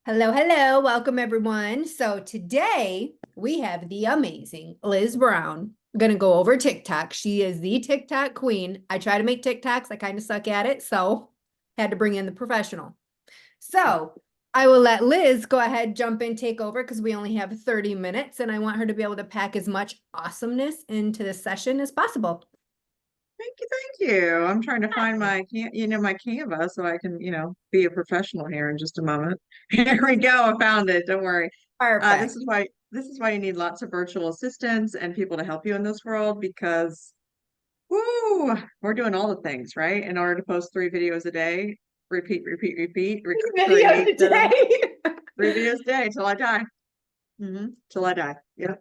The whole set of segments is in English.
Hello, hello. Welcome, everyone. So today we have the amazing Liz Brown. I'm going to go over TikTok. She is the TikTok queen. I try to make TikToks. I kind of suck at it, so had to bring in the professional. So I will let Liz go ahead, jump in, take over because we only have 30 minutes and I want her to be able to pack as much awesomeness into this session as possible. Thank you. I'm trying to find my Canva so I can, be a professional here in just a moment. Here we go. I found it. Don't worry. This Perfect. is why you need lots of virtual assistants and people to help you in this world because woo, we're doing all the things, right? In order to post 3 videos a day, repeat, Video create them today. 3 videos a day till I die. Till I die. Yeah.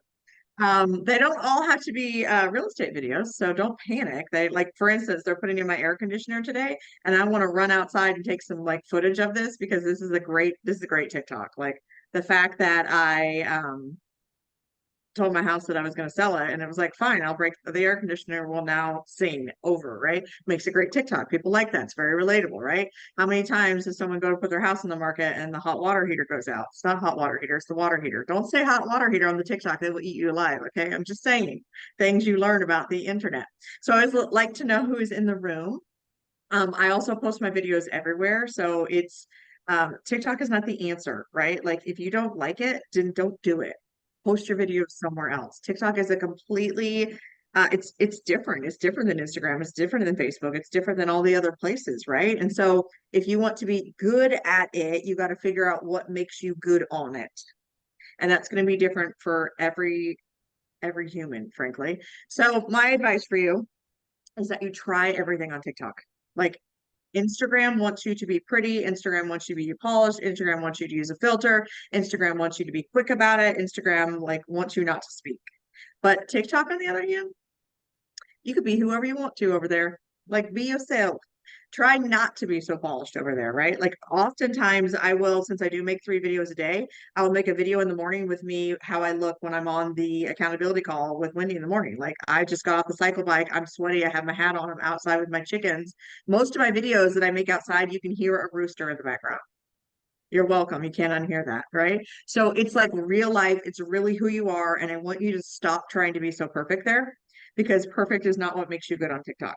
They don't all have to be real estate videos, so don't panic. They like, for instance, they're putting in my air conditioner today, and I want to run outside and take some like footage of this because this is a great TikTok. Like the fact that I told my house that I was going to sell it, and it was like, fine, I'll break the air conditioner will now sing over, right? Makes a great TikTok. People like that. It's very relatable, right? How many times does someone go to put their house on the market and the hot water heater goes out? It's not hot water heater, it's the water heater. Don't say hot water heater on the TikTok, they will eat you alive. Okay. I'm just saying things you learn about the internet. So I always like to know who is in the room. I also post my videos everywhere. So it's TikTok is not the answer, right? Like if you don't like it, then don't do it. Post your videos somewhere else. TikTok is a completely it's different. It's different than Instagram. It's different than Facebook. It's different than all the other places, right? And so if you want to be good at it, you got to figure out what makes you good on it. And that's going to be different for every human, frankly. So my advice for you is that you try everything on TikTok. Like Instagram wants you to be pretty. Instagram wants you to be polished. Instagram wants you to use a filter. Instagram wants you to be quick about it. Instagram like wants you not to speak. But TikTok, on the other hand, you could be whoever you want to over there. Like be yourself. Try not to be so polished over there, right? Like oftentimes I will, since I do make 3 videos a day, I will make a video in the morning with me, how I look when I'm on the accountability call with Wendy in the morning. Like I just got off the cycle bike. I'm sweaty. I have my hat on. I'm outside with my chickens. Most of my videos that I make outside, you can hear a rooster in the background. You're welcome. You can't unhear that, right? So it's like real life. It's really who you are. And I want you to stop trying to be so perfect there because perfect is not what makes you good on TikTok.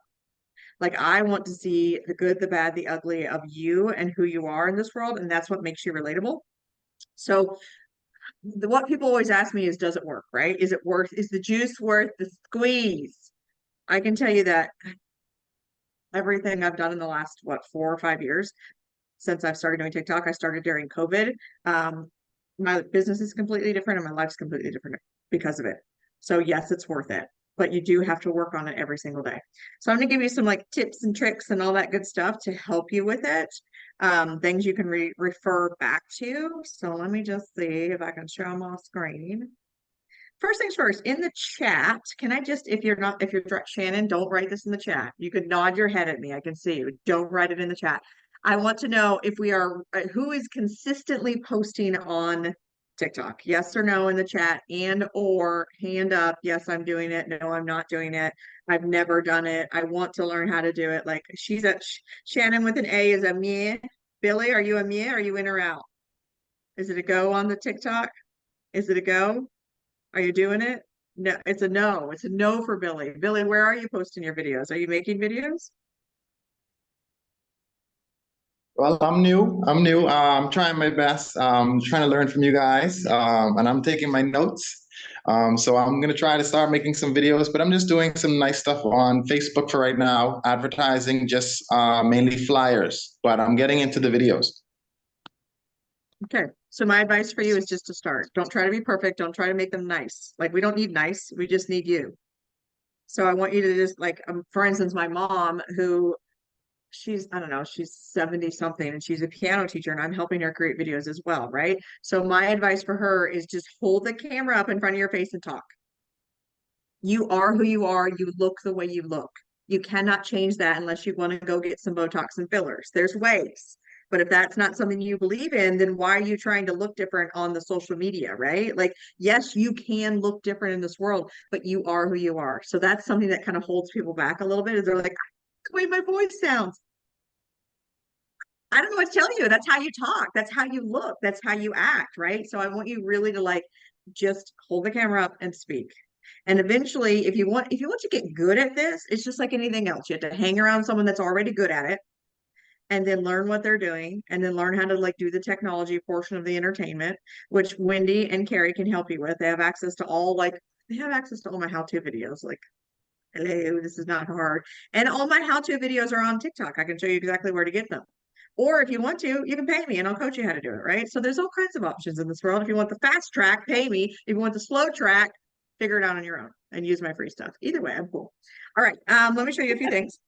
Like I want to see the good, the bad, the ugly of you and who you are in this world, and that's what makes you relatable. So what people always ask me is, does it work, right? Is the juice worth the squeeze? I can tell you that everything I've done in the last, 4 or 5 years since I've started doing TikTok, I started during COVID. Um, my business is completely different and my life's completely different because of it. So yes, it's worth it, but you do have to work on it every single day. So I'm gonna give you some like tips and tricks and all that good stuff to help you with it. Things you can refer back to. So let me just see if I can show them off screen. First things first, in the chat, can I just, if you're Shannon, don't write this in the chat. You could nod your head at me. I can see you. Don't write it in the chat. I want to know if we are, who is consistently posting on TikTok? Yes or no in the chat, and or hand up. Yes, I'm doing it. No, I'm not doing it. I've never done it. I want to learn how to do it. Like she's at Shannon with an A is a me. Billy, are you a me? Are you in or out? Is it a go on the TikTok? Is it a go? Are you doing it? No, it's a no. It's a no for Billy. Billy, where are you posting your videos? Are you making videos? Well, I'm new. I'm trying my best. Trying to learn from you guys, and I'm taking my notes. So I'm gonna try to start making some videos, but I'm just doing some nice stuff on Facebook for right now, advertising, just mainly flyers. But I'm getting into the videos. Okay. So my advice for you is just to start. Don't try to be perfect. Don't try to make them nice. Like we don't need nice. We just need you. So I want you to just like, for instance, my mom, who I don't know, she's 70 something and she's a piano teacher and I'm helping her create videos as well, right? So my advice for her is just hold the camera up in front of your face and talk. You are who you are. You look the way you look. You cannot change that unless you want to go get some Botox and fillers. There's ways. But if that's not something you believe in, then why are you trying to look different on the social media, right? Like, yes, you can look different in this world, but you are who you are. So that's something that kind of holds people back a little bit is they're like, the way my voice sounds. I don't know what to tell you. That's how you talk. That's how you look. That's how you act, right? So I want you really to like just hold the camera up and speak. And eventually, if you want to get good at this, it's just like anything else. You have to hang around someone that's already good at it and then learn what they're doing and then learn how to like do the technology portion of the entertainment, which Wendy and Carrie can help you with. They have access to all my how-to videos. Like, hello, this is not hard. And all my how-to videos are on TikTok. I can show you exactly where to get them. Or if you want to, you can pay me and I'll coach you how to do it, right? So there's all kinds of options in this world. If you want the fast track, pay me. If you want the slow track, figure it out on your own and use my free stuff. Either way, I'm cool. All right, let me show you a few things.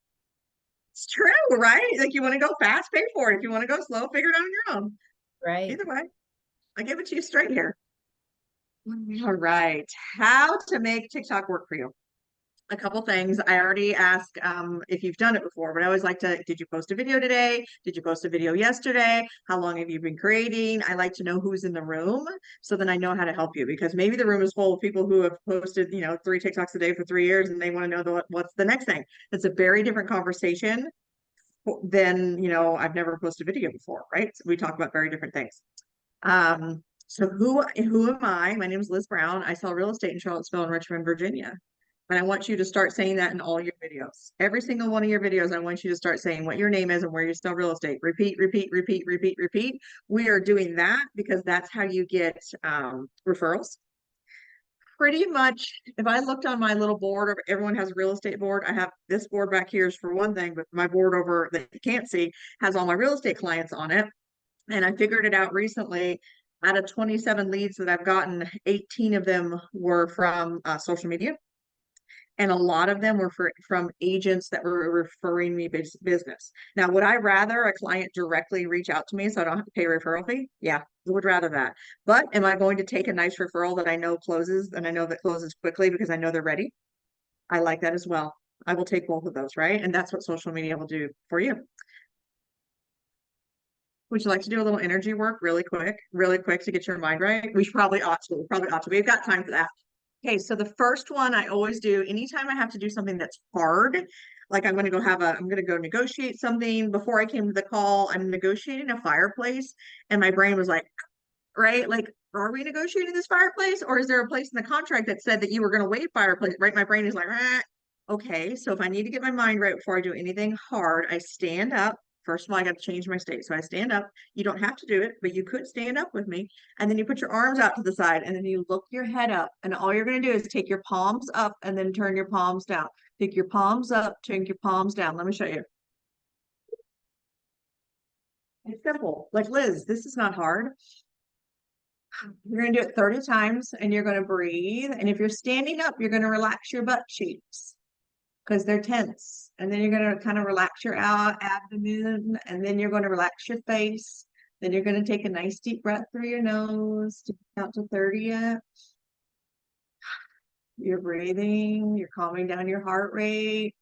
It's true, right? Like you want to go fast, pay for it. If you want to go slow, figure it out on your own. Right. Either way, I give it to you straight here. All right, how to make TikTok work for you. A couple things. I already asked if you've done it before, but I always like to, did you post a video today? Did you post a video yesterday? How long have you been creating? I like to know who's in the room so then I know how to help you because maybe the room is full of people who have posted, 3 TikToks a day for 3 years and they want to know what's the next thing. It's a very different conversation than, I've never posted a video before, right? So we talk about very different things. So who am I? My name is Liz Brown. I sell real estate in Charlottesville and Richmond, Virginia. And I want you to start saying that in all your videos. Every single one of your videos, I want you to start saying what your name is and where you sell real estate. Repeat, repeat, repeat, repeat, repeat. We are doing that because that's how you get referrals. Pretty much, if I looked on my little board, everyone has a real estate board. I have this board back here is for one thing, but my board over that you can't see has all my real estate clients on it. And I figured it out recently. Out of 27 leads that I've gotten, 18 of them were from social media. And a lot of them were from agents that were referring me business. Now, would I rather a client directly reach out to me so I don't have to pay a referral fee? Yeah, I would rather that. But am I going to take a nice referral that I know closes and I know that closes quickly because I know they're ready? I like that as well. I will take both of those, right? And that's what social media will do for you. Would you like to do a little energy work really quick to get your mind right? We probably ought to. We've got time for that. Okay, so the first one I always do anytime I have to do something that's hard, like I'm going to go negotiate something. Before I came to the call, I'm negotiating a fireplace, and my brain was like, right, like, are we negotiating this fireplace, or is there a place in the contract that said that you were going to waive fireplace? Right, my brain is like, okay. So if I need to get my mind right before I do anything hard, I stand up. First of all, I got to change my state. So I stand up. You don't have to do it, but you could stand up with me. And then you put your arms out to the side and then you look your head up. And all you're going to do is take your palms up and then turn your palms down. Pick your palms up, turn your palms down. Let me show you. It's simple. Like Liz, this is not hard. You're going to do it 30 times and you're going to breathe. And if you're standing up, you're going to relax your butt cheeks because they're tense. And then you're going to kind of relax your abdomen, and then you're going to relax your face. Then you're going to take a nice deep breath through your nose to count to 30 yet. You're breathing, you're calming down your heart rate.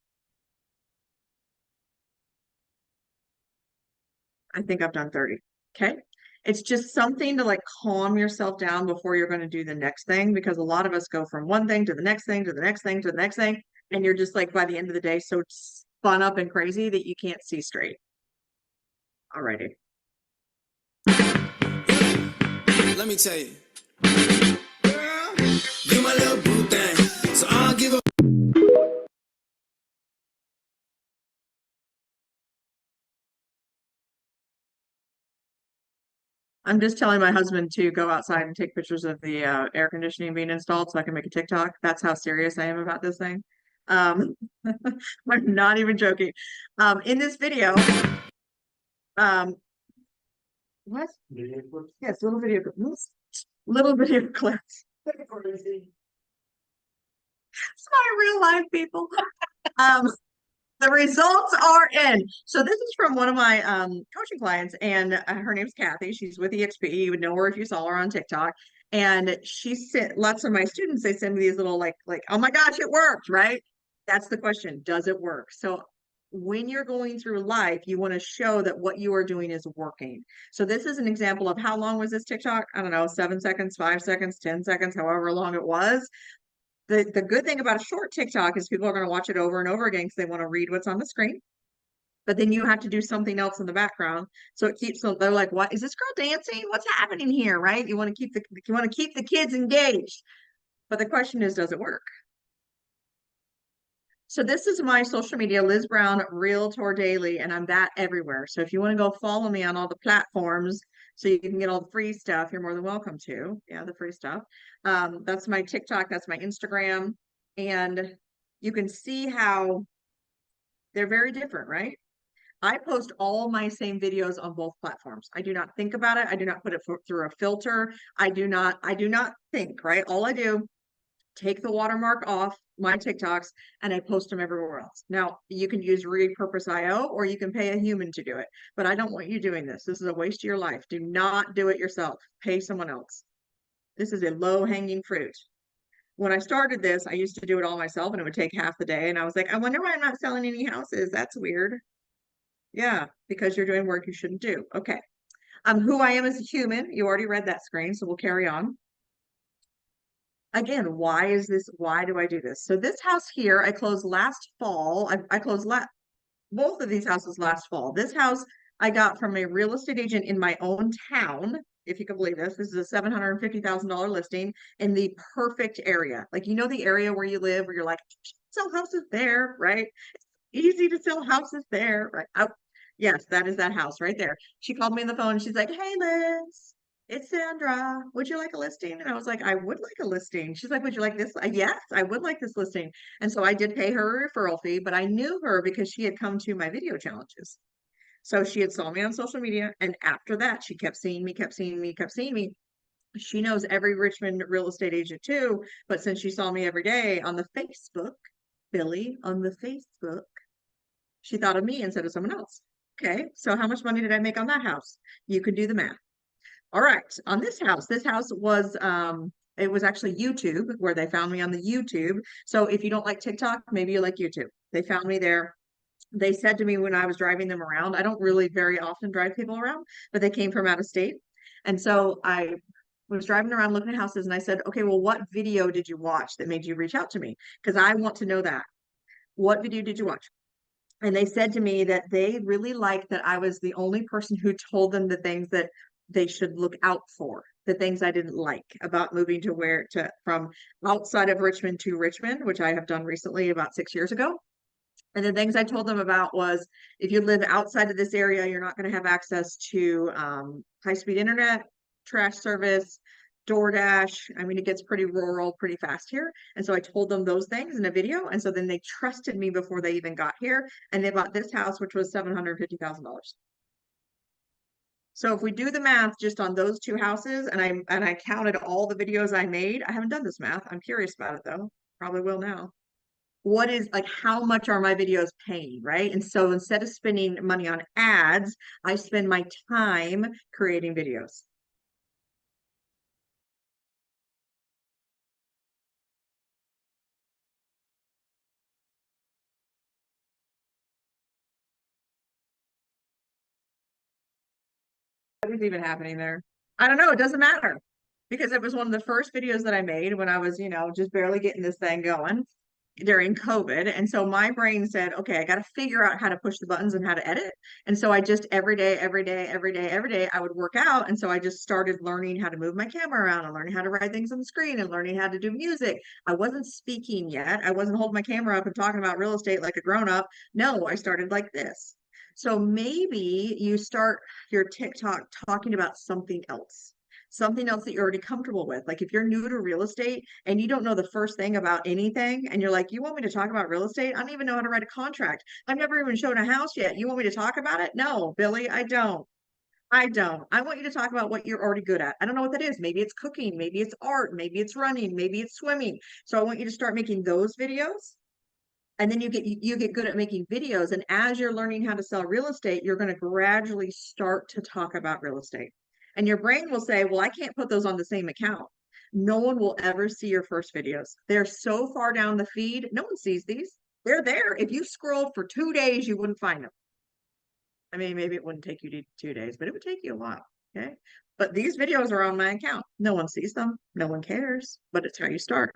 I think I've done 30. Okay. It's just something to like calm yourself down before you're going to do the next thing, because a lot of us go from one thing to the next thing to the next thing to the next thing. And you're just like, by the end of the day, so spun up and crazy that you can't see straight. Alrighty. Let me tell you. Girl, you my little boo thing. So I'll give a I'm just telling my husband to go outside and take pictures of the air conditioning being installed so I can make a TikTok. That's how serious I am about this thing. I'm not even joking. In this video, what? Yes, little video clips. Little video clips. It's not real life, people. The results are in. So this is from one of my coaching clients, and her name's Kathy. She's with EXP. You would know her if you saw her on TikTok. And she sent lots of my students, they send me these little like, oh my gosh, it worked, right? That's the question. Does it work? So when you're going through life, you want to show that what you are doing is working. So this is an example of how long was this TikTok? I don't know, 7 seconds, 5 seconds, 10 seconds, however long it was. The good thing about a short TikTok is people are going to watch it over and over again because they want to read what's on the screen. but then you have to do something else in the background. So it keeps them, they're like, what is this girl dancing? What's happening here? Right? You want to keep the kids engaged. But the question is, does it work? So this is my social media, Liz Brown, Realtor Daily, and I'm that everywhere. So if you want to go follow me on all the platforms so you can get all the free stuff, you're more than welcome to. Yeah, the free stuff. That's my TikTok, that's my Instagram. And you can see how they're very different, right? I post all my same videos on both platforms. I do not think about it. I do not put it through a filter. I do not think, right? All I do, take the watermark off my TikToks and I post them everywhere else. Now, you can use Repurpose IO or you can pay a human to do it, but I don't want you doing this. This is a waste of your life. Do not do it yourself. Pay someone else. This is a low-hanging fruit. When I started this, I used to do it all myself and it would take half the day. And I was like, I wonder why I'm not selling any houses. That's weird. Yeah, because you're doing work you shouldn't do. Okay. Who I am as a human. You already read that screen, so we'll carry on. Again, why do I do this? So this house here, I closed last fall. I closed both of these houses last fall. This house I got from a real estate agent in my own town. If you can believe this, this is a $750,000 listing in the perfect area. Like, you know, the area where you live, where you're like, sell houses there, right? It's easy to sell houses there, right? Oh, yes, that is that house right there. She called me on the phone and she's like, hey, Liz, it's Sandra. Would you like a listing? And I was like, I would like a listing. She's like, would you like this? Yes, I would like this listing. And so I did pay her a referral fee, but I knew her because she had come to my video challenges. So she had saw me on social media. And after that, she kept seeing me, kept seeing me, kept seeing me. She knows every Richmond real estate agent too. But since she saw me every day on the Facebook, Billy, on the Facebook, she thought of me instead of someone else. Okay, so how much money did I make on that house? You could do the math. All right, on this house was it was actually YouTube where they found me on the YouTube. So if you don't like TikTok, maybe you like YouTube. They found me there. They said to me when I was driving them around, I don't really very often drive people around, but they came from out of state. And so I was driving around looking at houses and I said, okay, well, what video did you watch that made you reach out to me? Because I want to know that. What video did you watch? And they said to me that they really liked that I was the only person who told them the things that they should look out for, the things I didn't like about moving from outside of Richmond to Richmond, which I have done recently about 6 years ago. And the things I told them about was, if you live outside of this area, you're not going to have access to high-speed internet, trash service, DoorDash. I mean, it gets pretty rural pretty fast here. And so I told them those things in a video. And so then they trusted me before they even got here. And they bought this house, which was $750,000. So if we do the math just on those two houses, and I counted all the videos I made, I haven't done this math. I'm curious about it though. Probably will now. What is, like, how much are my videos paying, right? And so instead of spending money on ads, I spend my time creating videos. What is even happening there? I don't know. It doesn't matter because it was one of the first videos that I made when I was, just barely getting this thing going during COVID. And so my brain said, okay, I got to figure out how to push the buttons and how to edit. And so I just every day, I would work out. And so I just started learning how to move my camera around and learning how to write things on the screen and learning how to do music. I wasn't speaking yet. I wasn't holding my camera up and talking about real estate like a grown up. No, I started like this. So maybe you start your TikTok talking about something else that you're already comfortable with. Like if you're new to real estate and you don't know the first thing about anything, and you're like, you want me to talk about real estate? I don't even know how to write a contract. I've never even shown a house yet. You want me to talk about it? No, Billy, I don't. I don't. I want you to talk about what you're already good at. I don't know what that is. Maybe it's cooking, maybe it's art, maybe it's running, maybe it's swimming. So I want you to start making those videos. And then you get good at making videos. And as you're learning how to sell real estate, you're going to gradually start to talk about real estate. And your brain will say, well, I can't put those on the same account. No one will ever see your first videos. They're so far down the feed. No one sees these. They're there. If you scrolled for 2 days, you wouldn't find them. I mean, maybe it wouldn't take you 2 days, but it would take you a while. Okay. But these videos are on my account. No one sees them. No one cares, but it's how you start.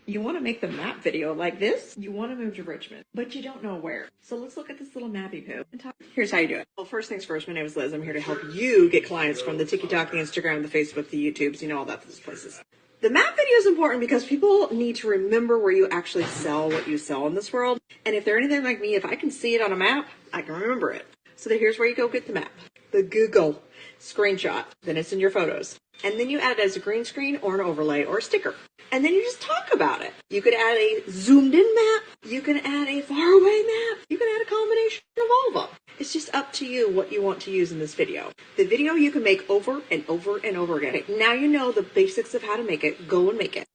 You want to make the map video like this. You want to move to Richmond, but you don't know where. So let's look at this little mappy poo and talk. Here's how you do it. Well, first things first, my name is Liz. I'm here to help you get clients from the TikTok, the Instagram, the Facebook, the YouTubes, you know, all those places. The map video is important because people need to remember where you actually sell what you sell in this world. And if they're anything like me, if I can see it on a map, I can remember it. So here's where you go get the map. The Google screenshot. Then it's in your photos. And then you add it as a green screen or an overlay or a sticker. And then you just talk about it. You could add a zoomed in map. You can add a faraway map. You can add a combination of all of them. It's just up to you what you want to use in this video. The video you can make over and over and over again. Now you know the basics of how to make it. Go and make it.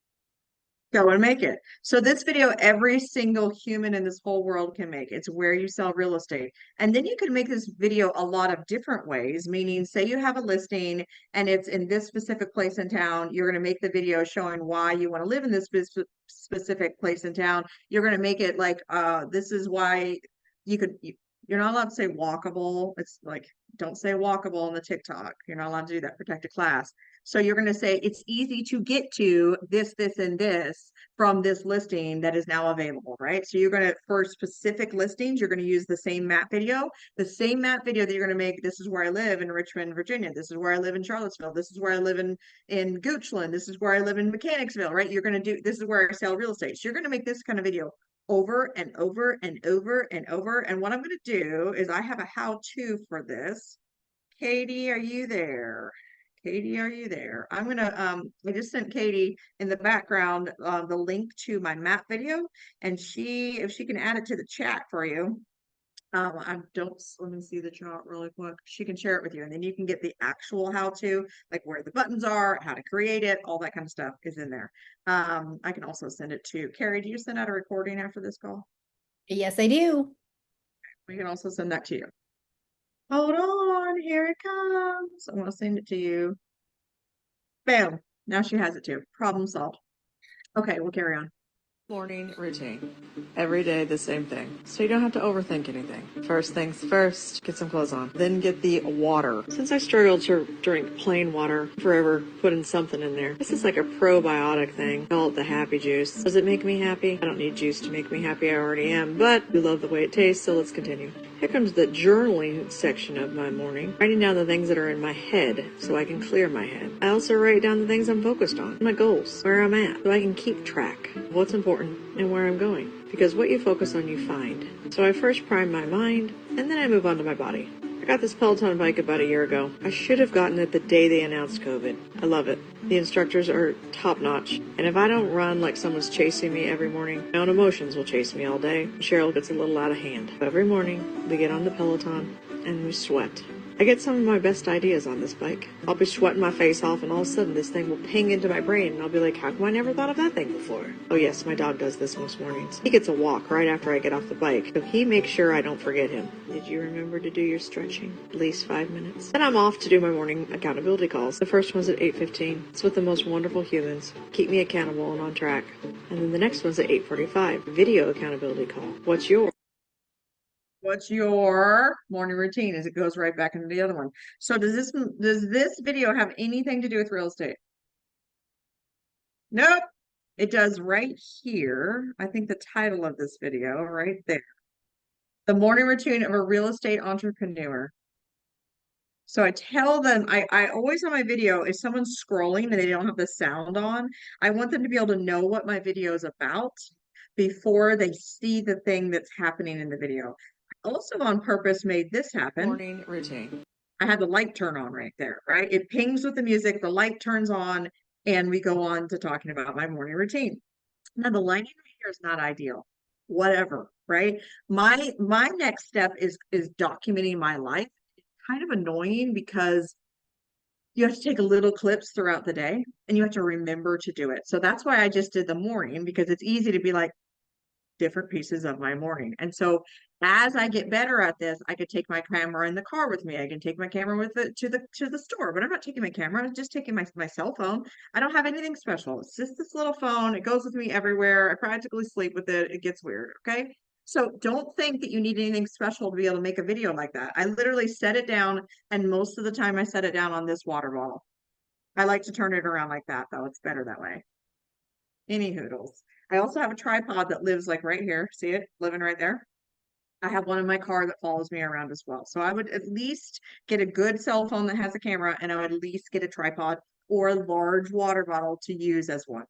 Go and make it. So this video, every single human in this whole world can make. It's where you sell real estate. And then you can make this video a lot of different ways, meaning say you have a listing and it's in this specific place in town. You're going to make the video showing why you want to live in this specific place in town. You're going to make it like, this is why you're not allowed to say walkable. It's like, don't say walkable on the TikTok. You're not allowed to do that. Protect a class. So you're going to say it's easy to get to this, and this from this listing that is now available, right? So you're going to, for specific listings, you're going to use the same map video that you're going to make. This is where I live in Richmond, Virginia. This is where I live in Charlottesville. This is where I live in Goochland. This is where I live in Mechanicsville, right? You're going to do, this is where I sell real estate. So you're going to make this kind of video over and over and over and over. And what I'm going to do is I have a how-to for this. Katie, are you there? Katie, are you there? I'm gonna I just sent Katie in the background the link to my map video, and if she can add it to the chat for you. Let me see the chart really quick. She can share it with you, and then you can get the actual how-to, like where the buttons are, how to create it, all that kind of stuff is in there. I can also send it to Carrie. Do you send out a recording after this call? Yes, I do. We can also send that to you. Hold on, here it comes. I want to send it to you. Bam. Now she has it too. Problem solved. Okay, we'll carry on. Morning routine. Every day the same thing. So you don't have to overthink anything. First things first, get some clothes on. Then get the water. Since I struggled to drink plain water forever, putting something in there. This is like a probiotic thing. Call it the happy juice. Does it make me happy? I don't need juice to make me happy. I already am. But we love the way it tastes, so let's continue. Here comes the journaling section of my morning. Writing down the things that are in my head so I can clear my head. I also write down the things I'm focused on, my goals, where I'm at, so I can keep track of what's important and where I'm going. Because what you focus on, you find. So I first prime my mind, and then I move on to my body. I got this Peloton bike about a year ago. I should have gotten it the day they announced COVID. I love it. The instructors are top notch. And if I don't run like someone's chasing me every morning, my own emotions will chase me all day. Cheryl gets a little out of hand. Every morning, we get on the Peloton and we sweat. I get some of my best ideas on this bike. I'll be sweating my face off and all of a sudden this thing will ping into my brain and I'll be like, how come I never thought of that thing before? Oh yes, my dog does this most mornings. He gets a walk right after I get off the bike, so he makes sure I don't forget him. Did you remember to do your stretching? At least 5 minutes. Then I'm off to do my morning accountability calls. The first one's at 8:15. It's with the most wonderful humans. Keep me accountable and on track. And then the next one's at 8:45. Video accountability call. What's your morning routine? As it goes right back into the other one. So does this video have anything to do with real estate? Nope. It does right here. I think the title of this video right there. The morning routine of a real estate entrepreneur. So I tell them, I always on my video, if someone's scrolling and they don't have the sound on, I want them to be able to know what my video is about before they see the thing that's happening in the video. Also on purpose made this happen. Morning routine. I had the light turn on right there, right? It pings with the music, the light turns on, and we go on to talking about my morning routine. Now the lighting right here is not ideal. Whatever, right? My next step is documenting my life. It's kind of annoying because you have to take little clips throughout the day and you have to remember to do it. So that's why I just did the morning, because it's easy to be like, different pieces of my morning. And so as I get better at this, I could take my camera in the car with me. I can take my camera with it to the store, but I'm not taking my camera. I'm just taking my cell phone. I don't have anything special. It's just this little phone. It goes with me everywhere. I practically sleep with it. It gets weird. Okay. So don't think that you need anything special to be able to make a video like that. I literally set it down, and most of the time I set it down on this water bottle. I like to turn it around like that though. It's better that way. Any hoodles. I also have a tripod that lives like right here. See it living right there. I have one in my car that follows me around as well. So I would at least get a good cell phone that has a camera, and I would at least get a tripod or a large water bottle to use as one.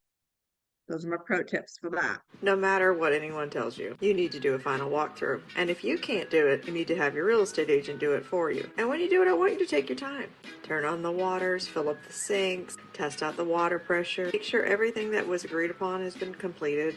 Those are my pro tips for that. No matter what anyone tells you, you need to do a final walkthrough. And if you can't do it, you need to have your real estate agent do it for you. And when you do it, I want you to take your time. Turn on the waters, fill up the sinks, test out the water pressure, make sure everything that was agreed upon has been completed,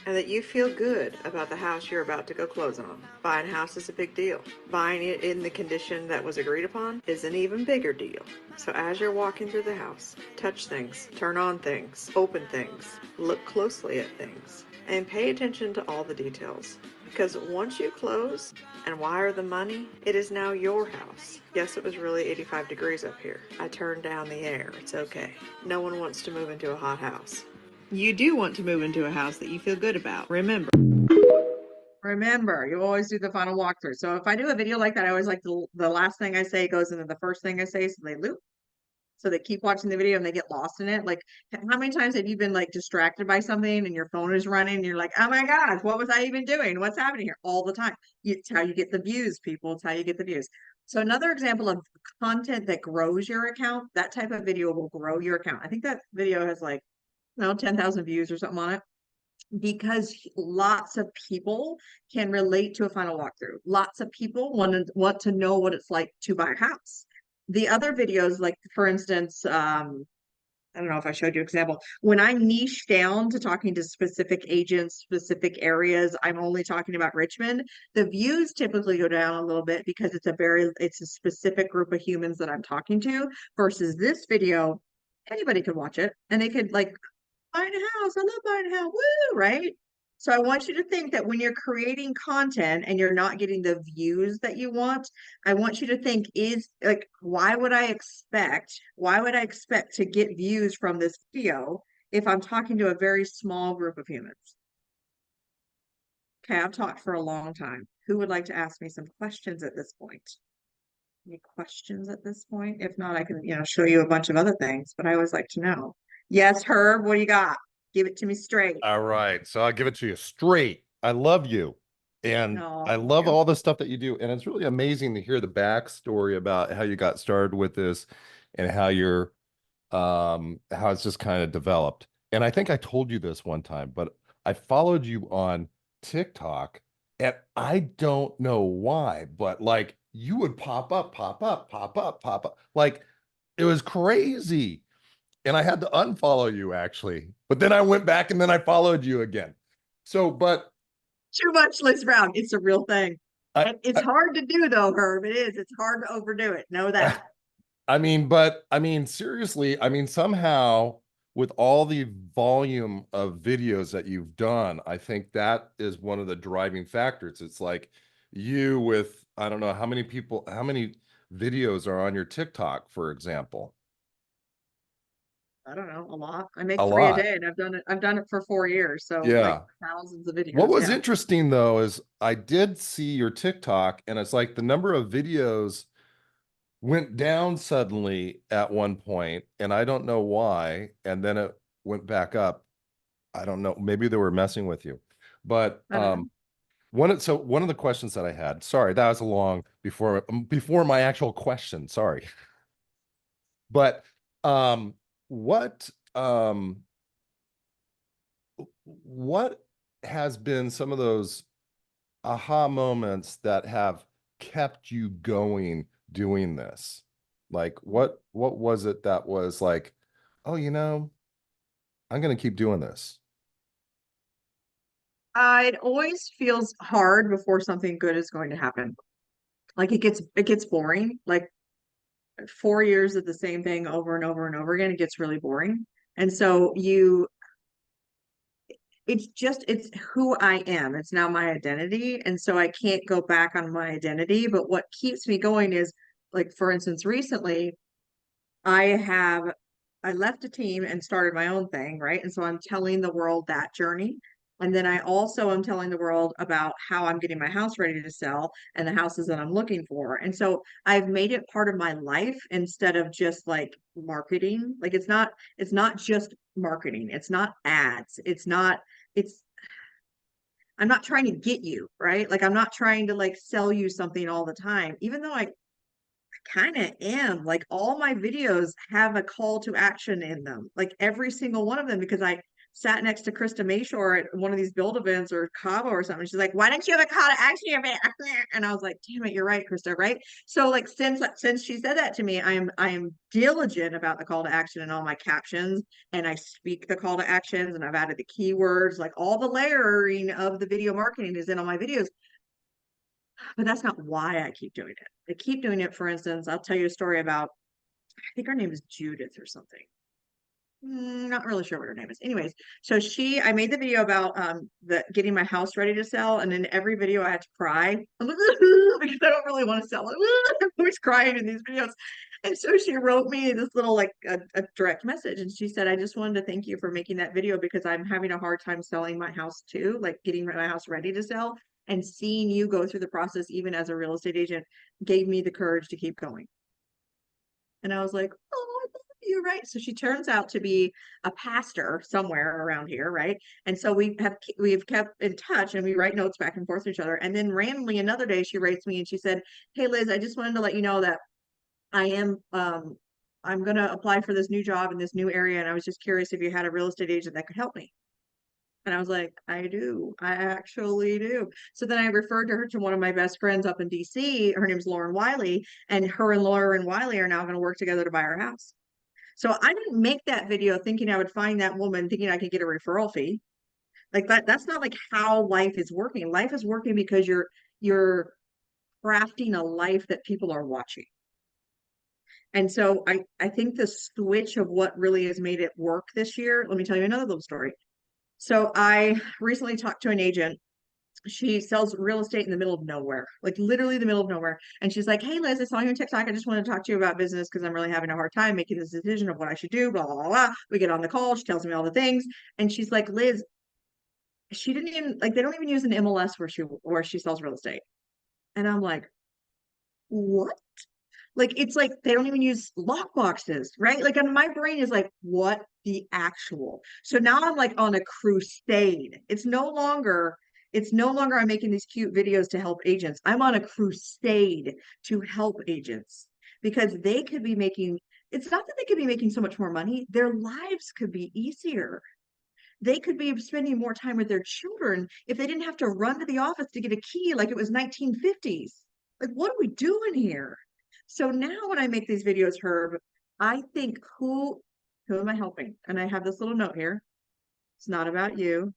and that you feel good about the house you're about to go close on. Buying a house is a big deal. Buying it in the condition that was agreed upon is an even bigger deal. So as you're walking through the house, touch things, turn on things, open things, look closely at things, and pay attention to all the details. Because once you close and wire the money, it is now your house. Yes, it was really 85 degrees up here. I turned down the air. It's okay. No one wants to move into a hot house. You do want to move into a house that you feel good about. Remember, you always do the final walkthrough. So if I do a video like that, I always like the last thing I say goes into the first thing I say, so they loop. So they keep watching the video and they get lost in it. Like, how many times have you been like distracted by something and your phone is running and you're like, oh my gosh, what was I even doing? What's happening here? All the time. It's how you get the views, people. It's how you get the views. So another example of content that grows your account, that type of video will grow your account. I think that video has like, 10,000 views or something on it, because lots of people can relate to a final walkthrough. Lots of people want to know what it's like to buy a house. The other videos, like for instance, I don't know if I showed you an example. When I niche down to talking to specific agents, specific areas, I'm only talking about Richmond, the views typically go down a little bit because it's a specific group of humans that I'm talking to, versus this video, anybody could watch it and they could like, buying a house. I love buying a house. Woo, right? So I want you to think that when you're creating content and you're not getting the views that you want, I want you to think, is like, why would I expect to get views from this video if I'm talking to a very small group of humans? Okay, I've talked for a long time. Who would like to ask me some questions at this point? Any questions at this point? If not, I can, show you a bunch of other things, but I always like to know. Yes, Herb, what do you got? Give it to me straight. All right. So I'll give it to you straight. I love you. And No, I love all the stuff that you do. And it's really amazing to hear the backstory about how you got started with this and how how it's just kind of developed. And I think I told you this one time, but I followed you on TikTok, and I don't know why, but like you would pop up, pop up, pop up, pop up. Like it was crazy. And I had to unfollow you actually, but then I went back and then I followed you again. So, but too much, Liz Brown. It's a real thing. It's hard to do though, Herb. It is. It's hard to overdo it. Know that. Seriously, somehow with all the volume of videos that you've done, I think that is one of the driving factors. It's like you with, I don't know how many videos are on your TikTok, for example. I don't know, a lot. I make A 3 a lot. day, and I've done it for 4 years. So Yeah. like thousands of videos. What was Yeah. interesting though is I did see your TikTok, and it's like the number of videos went down suddenly at one point, and I don't know why, and then it went back up. I don't know. Maybe they were messing with you. But I don't know. one of the questions that I had, sorry, that was a long before my actual question. Sorry. But what has been some of those aha moments that have kept you going doing this? Like what was it that was like, oh, I'm going to keep doing this? It always feels hard before something good is going to happen. Like it gets boring. Like 4 years of the same thing over and over and over again, it gets really boring. And so it's who I am. It's now my identity. And so I can't go back on my identity. But what keeps me going is, like, for instance, recently I left a team and started my own thing, right? And so I'm telling the world that journey. And then I also am telling the world about how I'm getting my house ready to sell and the houses that I'm looking for. And so I've made it part of my life instead of just like marketing. Like it's not just marketing. It's not ads. I'm not trying to get you, right? Like I'm not trying to like sell you something all the time, even though I kind of am. Like all my videos have a call to action in them, like every single one of them, because I sat next to Krista Mayshore at one of these build events or Cabo or something. She's like, "Why don't you have a call to action?" And I was like, "Damn it, you're right, Krista." Right? So like since she said that to me, I am diligent about the call to action in all my captions, and I speak the call to actions, and I've added the keywords, like all the layering of the video marketing is in all my videos. But that's not why I keep doing it. I keep doing it. For instance, I'll tell you a story about, I think her name is Judith or something. Not really sure what her name is. Anyways, so I made the video about the getting my house ready to sell, and in every video I had to cry because I don't really want to sell it. I'm always crying in these videos. And so she wrote me this little like a direct message, and she said, "I just wanted to thank you for making that video because I'm having a hard time selling my house too, like getting my house ready to sell. And seeing you go through the process, even as a real estate agent, gave me the courage to keep going." And I was like, "Oh, you're right." So she turns out to be a pastor somewhere around here, right? And so we've kept in touch, and we write notes back and forth to each other. And then randomly another day she writes me and she said, "Hey Liz, I just wanted to let you know that I am I'm gonna apply for this new job in this new area, and I was just curious if you had a real estate agent that could help me." And I was like, "I do. I actually do." So then I referred her to one of my best friends up in DC. Her name's Lauren Wiley, and her and Lauren Wiley are now going to work together to buy our house. So I didn't make that video thinking I would find that woman, thinking I could get a referral fee. Like that's not like how life is working. Life is working because you're crafting a life that people are watching. And so I think the switch of what really has made it work this year, let me tell you another little story. So I recently talked to an agent. She sells real estate in the middle of nowhere, like literally the middle of nowhere. And she's like, "Hey Liz, I saw you on TikTok. I just want to talk to you about business because I'm really having a hard time making this decision of what I should do." Blah, blah, blah, blah. We get on the call. She tells me all the things. And she's like, "Liz, she didn't even like they don't even use an MLS where she sells real estate." And I'm like, "What?" Like it's like they don't even use lock boxes, right? Like, and my brain is like, what the actual? So now I'm like on a crusade. It's no longer I'm making these cute videos to help agents. I'm on a crusade to help agents because they could be making, it's not that they could be making so much more money, their lives could be easier. They could be spending more time with their children if they didn't have to run to the office to get a key like it was 1950s. Like, what are we doing here? So now when I make these videos, Herb, I think who am I helping? And I have this little note here. It's not about you.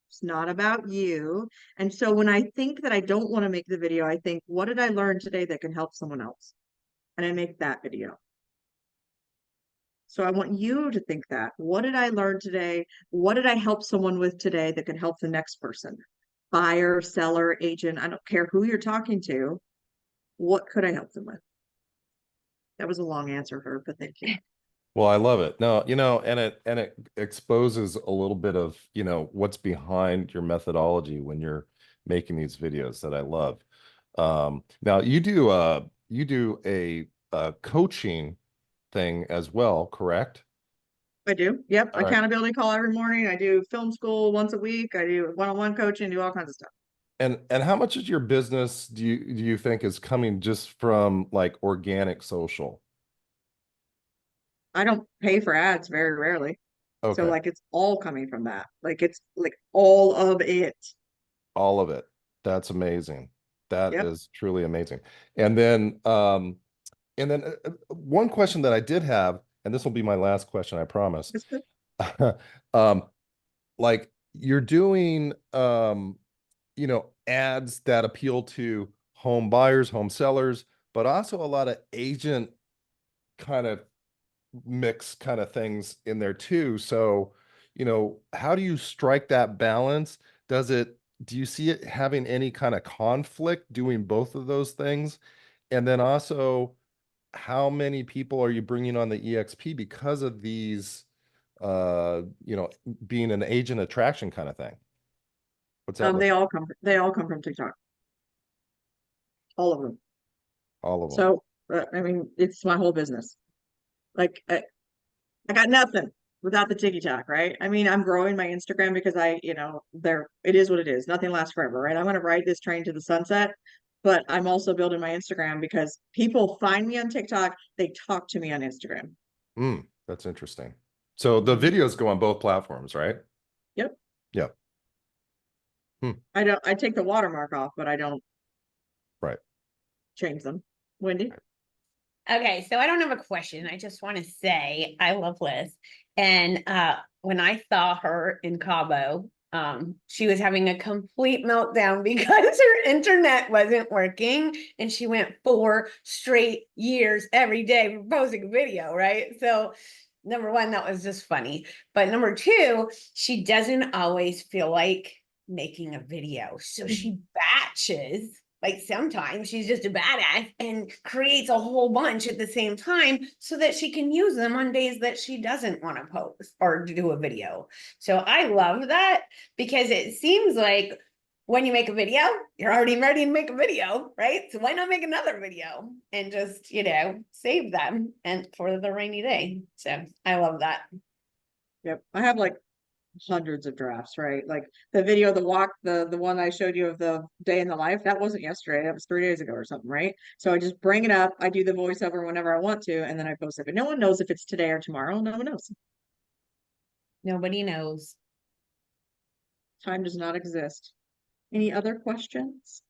It's not about you. And so when I think that I don't want to make the video, I think, what did I learn today that can help someone else? And I make that video. So I want you to think that. What did I learn today? What did I help someone with today that could help the next person? Buyer, seller, agent, I don't care who you're talking to. What could I help them with? That was a long answer, Herb, but thank you. Well, I love it. No, and it exposes a little bit of, what's behind your methodology when you're making these videos that I love. Now you do a coaching thing as well, correct? I do. Yep. All right. Accountability call every morning. I do film school once a week. I do one-on-one coaching, do all kinds of stuff. And how much of your business do you think is coming just from like organic social? I don't pay for ads very rarely. So Okay, like it's all coming from that. Like it's like all of it. all of it. That's amazing. That Yep. is truly amazing. And then one question that I did have, and this will be my last question, I promise. It's good. Um, like you're doing ads that appeal to home buyers, home sellers, but also a lot of agent kind of mix kind of things in there too. So, how do you strike that balance? Do you see it having any kind of conflict doing both of those things? And then also, how many people are you bringing on the EXP because of these, being an agent attraction kind of thing? What's that look? They all come from TikTok. All of them. All of them. So I mean, it's my whole business. Like I got nothing. without the TikTok, right? I mean, I'm growing my Instagram because it is what it is. Nothing lasts forever, right? I'm gonna ride this train to the sunset, but I'm also building my Instagram because people find me on TikTok, they talk to me on Instagram. That's interesting. So the videos go on both platforms, right? Yep. Yep. I take the watermark off, but I don't Right. change them. Wendy? Okay, so I don't have a question. I just want to say I love Liz. And when I saw her in Cabo, she was having a complete meltdown because her internet wasn't working. And she went 4 straight years every day posting a video, right? So number one, that was just funny. But number two, she doesn't always feel like making a video. So she batches. Like sometimes she's just a badass and creates a whole bunch at the same time so that she can use them on days that she doesn't want to post or do a video. So I love that because it seems like when you make a video, you're already ready to make a video, right? So why not make another video and just, save them and for the rainy day. So I love that. Yep. I have like hundreds of drafts, right? Like the video, the walk, the one I showed you of the day in the life, that wasn't yesterday, that was 3 days ago or something, right? So I just bring it up, I do the voiceover whenever I want to, and then I post it. But no one knows if it's today or tomorrow. No one knows. Nobody knows. Time does not exist. Any other questions?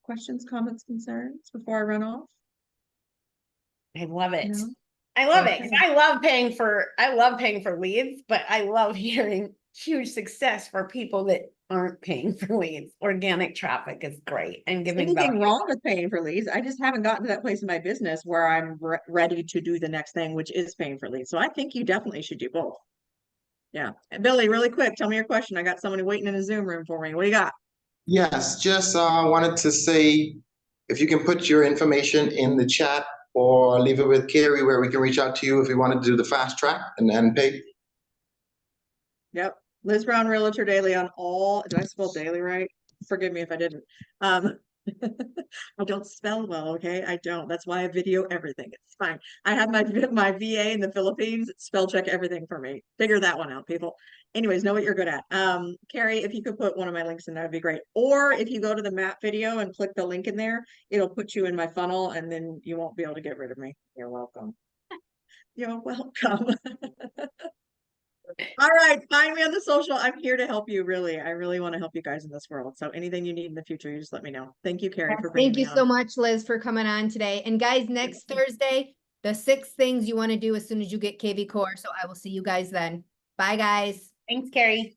Questions, comments, concerns before I run off? I love it. No? I love it. 'Cause Okay. I love paying for leads, but I love hearing huge success for people that aren't paying for leads. Organic traffic is great and giving Anything value. wrong with paying for leads? I just haven't gotten to that place in my business where I'm ready to do the next thing, which is paying for leads. So I think you definitely should do both. Yeah. And Billy, really quick, tell me your question. I got somebody waiting in a Zoom room for me. What do you got? Yes, just wanted to say if you can put your information in the chat or leave it with Carrie where we can reach out to you if we wanted to do the fast track and then pay. Yep. Liz Brown, Realtor Daily on all. Did I spell daily right? Forgive me if I didn't. I don't spell well, okay? I don't. That's why I video everything. It's fine. I have my VA in the Philippines spell check everything for me. Figure that one out, people. Anyways, know what you're good at. Carrie, if you could put one of my links in, that would be great. Or if you go to the map video and click the link in there, it'll put you in my funnel and then you won't be able to get rid of me. You're welcome. You're welcome. All right, find me on the social. I'm here to help you, really. I really want to help you guys in this world. So anything you need in the future, you just let me know. Thank you, Carrie, for bringing Thank you me so on. much, Liz, for coming on today. And guys, next Thursday, the 6 things you want to do as soon as you get KV Core. So I will see you guys then. Bye, guys. Thanks, Carrie.